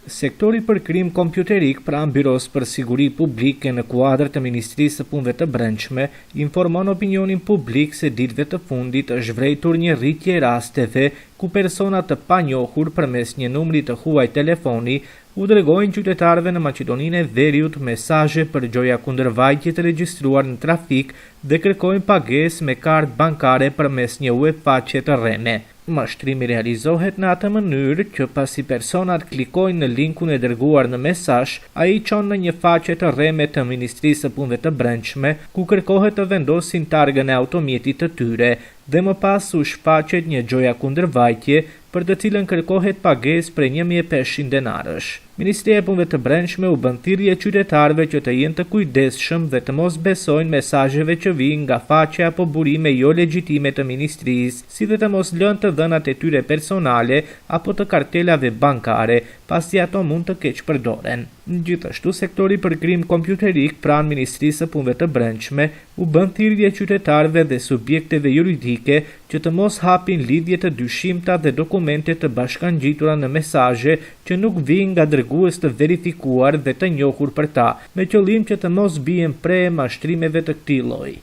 Sektori për krim kompjuterik pranë Byros për Siguri Publike në kuadër të Ministrisë së Punëve të Brendshme informon opinionin publik se ditëve të fundit është vërejtur një rritje rasteve ku persona të panjohur përmes një numri të huaj telefoni u dërgojnë qytetarëve në Maqedoninë e Veriut mesazhe për gjoja kundër vajtje të regjistruar në trafik dhe kërkojnë pagesë me kartë bankare përmes një faqe të rreme. Mashtrimi realizohet në atë mënyrë që pasi personat klikojnë në linkun e dërguar në mesazh, ai çon në një faqe të rreme të Ministrisë së Punëve të Brendshme, ku kërkohet të vendosin targën e automjetit të tyre dhe më pas u shfaqet një gjoja kundërvajtje për të cilën kërkohet pagesë prej 1500 denarësh. Ministria e Punëve të Brendshme u bën thirrje qytetarëve që të jenë të kujdesshëm dhe të mos besojnë mesazheve që vijnë nga faqe apo burime jo legjitime të ministrisë, si dhe të mos lënë të dhënat e tyre personale apo të kartelave bankare, pasi ato mund të keqpërdoren. Gjithashtu, sektori për krim kompjuterik pranë Ministrisë së Punëve të Brendshme u bën thirrje qytetarëve dhe subjekteve juridike që të mos hapin lidhje të dyshimta dhe dokumente të bashkangjitura në mesazhe që nuk vijnë nga dërgues të verifikuar dhe të njohur për ta, me qëllim që të mos bien pre mashtrimeve të këtij lloji.